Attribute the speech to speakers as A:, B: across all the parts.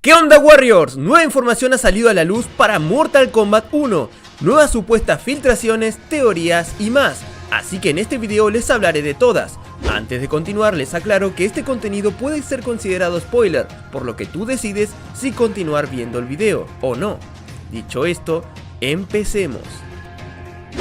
A: ¿Qué onda, Warriors? Nueva información ha salido a la luz para Mortal Kombat 1, nuevas supuestas filtraciones, teorías y más, así que en este video les hablaré de todas. Antes de continuar les aclaro que este contenido puede ser considerado spoiler, por lo que tú decides si continuar viendo el video o no. Dicho esto, empecemos.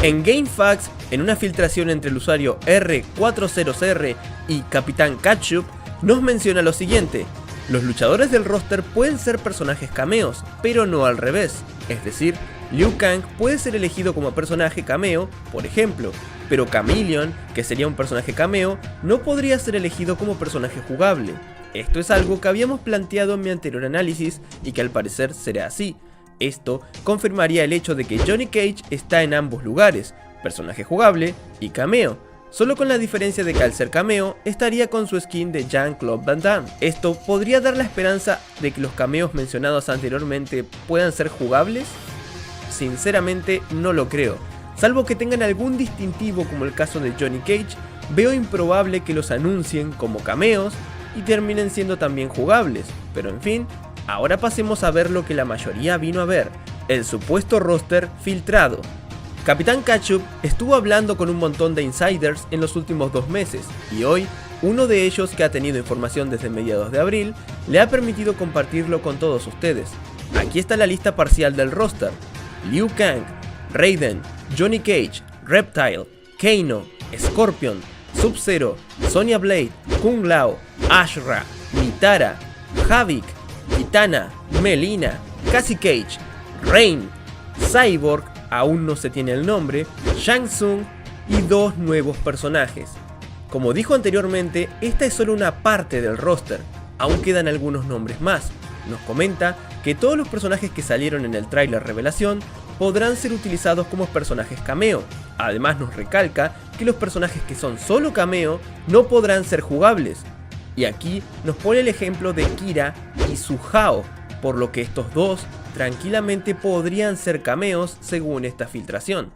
A: En GameFAQs, en una filtración entre el usuario R40R y Capitán Ketchup, nos menciona lo siguiente: los luchadores del roster pueden ser personajes cameos, pero no al revés, es decir, Liu Kang puede ser elegido como personaje cameo, por ejemplo, pero Chameleon, que sería un personaje cameo, no podría ser elegido como personaje jugable. Esto es algo que habíamos planteado en mi anterior análisis y que al parecer será así. Esto confirmaría el hecho de que Johnny Cage está en ambos lugares, personaje jugable y cameo, solo con la diferencia de que al ser cameo estaría con su skin de Jean-Claude Van Damme. Esto podría dar la esperanza de que los cameos mencionados anteriormente puedan ser jugables. Sinceramente no lo creo, salvo que tengan algún distintivo como el caso de Johnny Cage. Veo improbable que los anuncien como cameos y terminen siendo también jugables, pero en fin. Ahora pasemos a ver lo que la mayoría vino a ver, el supuesto roster filtrado. Capitán Ketchup estuvo hablando con un montón de insiders en los últimos 2 meses, y hoy, uno de ellos, que ha tenido información desde mediados de abril, le ha permitido compartirlo con todos ustedes. Aquí está la lista parcial del roster: Liu Kang, Raiden, Johnny Cage, Reptile, Kano, Scorpion, Sub-Zero, Sonya Blade, Kung Lao, Ashra, Nitara, Havik, Kitana, Melina, Cassie Cage, Rain, Cyborg, aún no se tiene el nombre, Shang Tsung y 2 nuevos personajes. Como dijo anteriormente, esta es solo una parte del roster, aún quedan algunos nombres más. Nos comenta que todos los personajes que salieron en el tráiler revelación podrán ser utilizados como personajes cameo. Además nos recalca que los personajes que son solo cameo no podrán ser jugables. Y aquí nos pone el ejemplo de Kira y Su Hao, por lo que estos dos tranquilamente podrían ser cameos según esta filtración.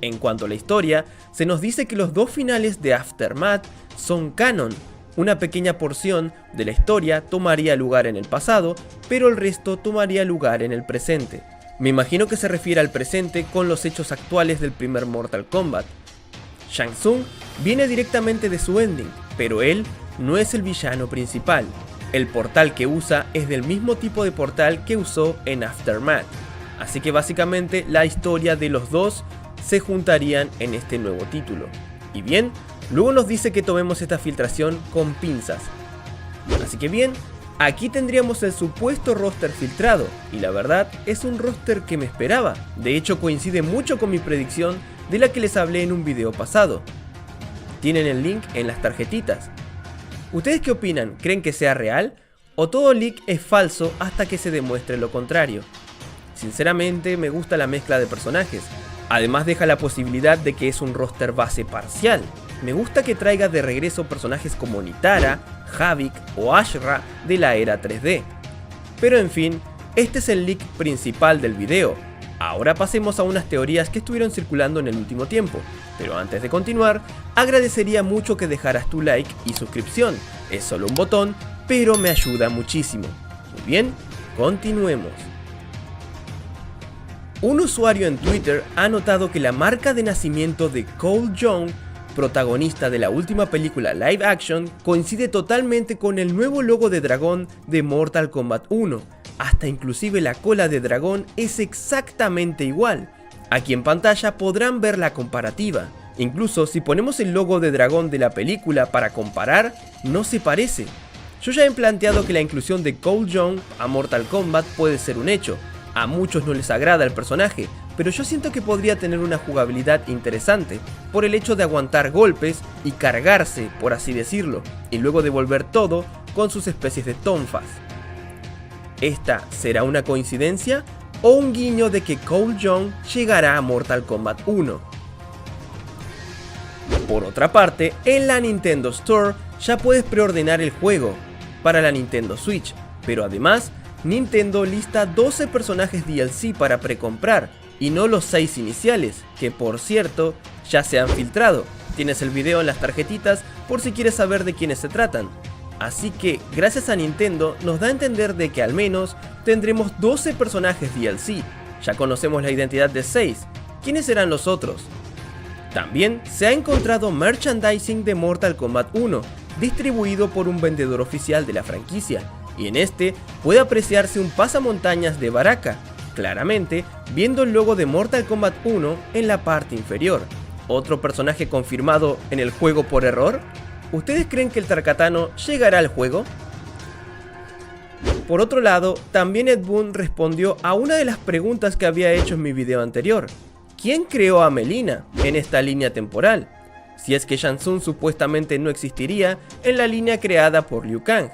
A: En cuanto a la historia, se nos dice que los 2 finales de Aftermath son canon. Una pequeña porción de la historia tomaría lugar en el pasado, pero el resto tomaría lugar en el presente. Me imagino que se refiere al presente con los hechos actuales del primer Mortal Kombat. Shang Tsung viene directamente de su ending, pero él no es el villano principal. El portal que usa es del mismo tipo de portal que usó en Aftermath, así que básicamente la historia de los dos se juntarían en este nuevo título. Y bien, luego nos dice que tomemos esta filtración con pinzas. Así que bien, aquí tendríamos el supuesto roster filtrado, y la verdad es un roster que me esperaba. De hecho coincide mucho con mi predicción de la que les hablé en un video pasado. Tienen el link en las tarjetitas. ¿Ustedes qué opinan? ¿Creen que sea real? ¿O todo leak es falso hasta que se demuestre lo contrario? Sinceramente me gusta la mezcla de personajes. Además deja la posibilidad de que es un roster base parcial. Me gusta que traiga de regreso personajes como Nitara, Havik o Ashra de la era 3D. Pero en fin, este es el leak principal del video. Ahora pasemos a unas teorías que estuvieron circulando en el último tiempo. Pero antes de continuar, agradecería mucho que dejaras tu like y suscripción. Es solo un botón, pero me ayuda muchísimo. Muy bien, continuemos. Un usuario en Twitter ha notado que la marca de nacimiento de Cole Young, protagonista de la última película live action, coincide totalmente con el nuevo logo de dragón de Mortal Kombat 1. Hasta inclusive la cola de dragón es exactamente igual. Aquí en pantalla podrán ver la comparativa. Incluso si ponemos el logo de dragón de la película para comparar, no se parece. Yo ya he planteado que la inclusión de Cole Young a Mortal Kombat puede ser un hecho. A muchos no les agrada el personaje, pero yo siento que podría tener una jugabilidad interesante, por el hecho de aguantar golpes y cargarse, por así decirlo, y luego devolver todo con sus especies de tonfas. ¿Esta será una coincidencia o un guiño de que Cole Young llegará a Mortal Kombat 1? Por otra parte, en la Nintendo Store ya puedes preordenar el juego para la Nintendo Switch, pero además Nintendo lista 12 personajes DLC para precomprar y no los 6 iniciales, que por cierto ya se han filtrado. Tienes el video en las tarjetitas por si quieres saber de quiénes se tratan. Así que gracias a Nintendo nos da a entender de que al menos tendremos 12 personajes DLC. Ya conocemos la identidad de 6, ¿quiénes serán los otros? También se ha encontrado merchandising de Mortal Kombat 1, distribuido por un vendedor oficial de la franquicia, y en este puede apreciarse un pasamontañas de Baraka, claramente viendo el logo de Mortal Kombat 1 en la parte inferior. ¿Otro personaje confirmado en el juego por error? ¿Ustedes creen que el Tarkatano llegará al juego? Por otro lado, también Ed Boon respondió a una de las preguntas que había hecho en mi video anterior. ¿Quién creó a Melina en esta línea temporal? Si es que Shang Tsung supuestamente no existiría en la línea creada por Liu Kang.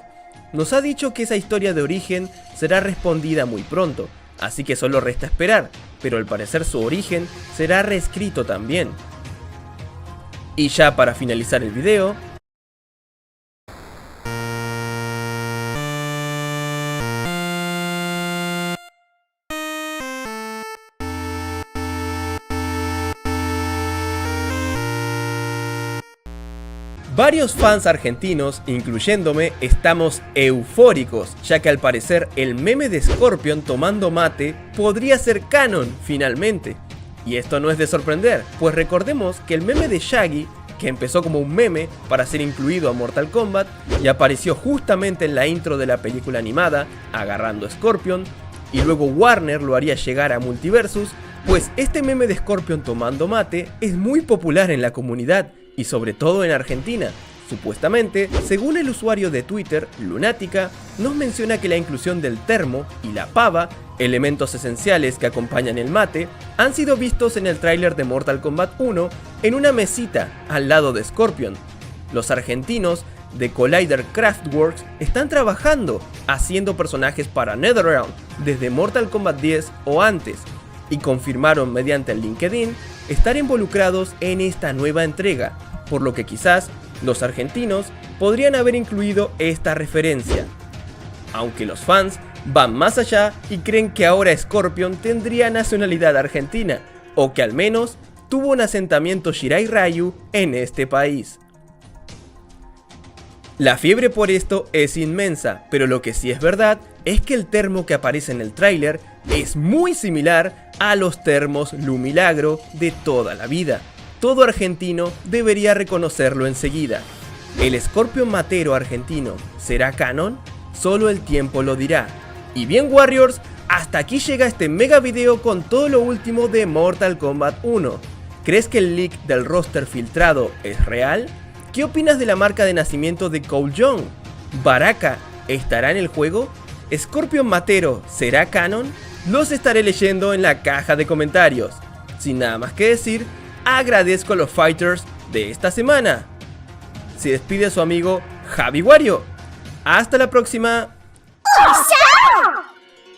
A: Nos ha dicho que esa historia de origen será respondida muy pronto, así que solo resta esperar, pero al parecer su origen será reescrito también. Y ya para finalizar el video, varios fans argentinos, incluyéndome, estamos eufóricos, ya que al parecer el meme de Scorpion tomando mate podría ser canon finalmente. Y esto no es de sorprender, pues recordemos que el meme de Shaggy, que empezó como un meme para ser incluido a Mortal Kombat y apareció justamente en la intro de la película animada, agarrando a Scorpion, y luego Warner lo haría llegar a Multiversus, pues este meme de Scorpion tomando mate es muy popular en la comunidad, y sobre todo en Argentina. Supuestamente, según el usuario de Twitter, Lunática, nos menciona que la inclusión del termo y la pava, elementos esenciales que acompañan el mate, han sido vistos en el tráiler de Mortal Kombat 1 en una mesita al lado de Scorpion. Los argentinos de Collider Craftworks están trabajando haciendo personajes para NetherRealm desde Mortal Kombat 10 o antes, y confirmaron mediante el LinkedIn estar involucrados en esta nueva entrega, por lo que quizás los argentinos podrían haber incluido esta referencia. Aunque los fans van más allá y creen que ahora Scorpion tendría nacionalidad argentina, o que al menos tuvo un asentamiento Shirai Ryu en este país. La fiebre por esto es inmensa, pero lo que sí es verdad es que el termo que aparece en el tráiler es muy similar a los termos Lumilagro de toda la vida. Todo argentino debería reconocerlo enseguida. ¿El Scorpion matero argentino será canon? Solo el tiempo lo dirá. Y bien Warriors, hasta aquí llega este mega video con todo lo último de Mortal Kombat 1. ¿Crees que el leak del roster filtrado es real? ¿Qué opinas de la marca de nacimiento de Cole Young? ¿Baraka estará en el juego? ¿Scorpion matero será canon? Los estaré leyendo en la caja de comentarios. Sin nada más que decir, agradezco a los fighters de esta semana. Se despide su amigo Javi Wario. Hasta la próxima.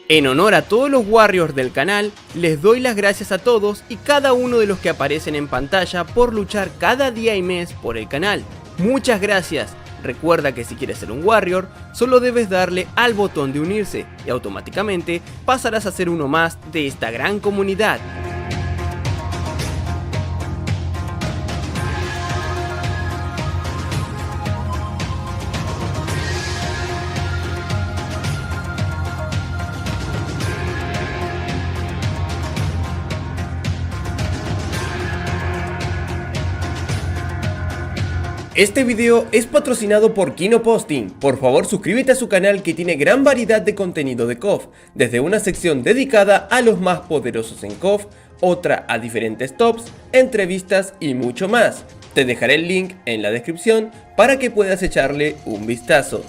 A: En honor a todos los Warriors del canal, les doy las gracias a todos y cada uno de los que aparecen en pantalla por luchar cada día y mes por el canal. Muchas gracias. Recuerda que si quieres ser un Warrior, solo debes darle al botón de unirse y automáticamente pasarás a ser uno más de esta gran comunidad. Este video es patrocinado por Kino Posting. Por favor suscríbete a su canal que tiene gran variedad de contenido de KOF, desde una sección dedicada a los más poderosos en KOF, otra a diferentes tops, entrevistas y mucho más. Te dejaré el link en la descripción para que puedas echarle un vistazo.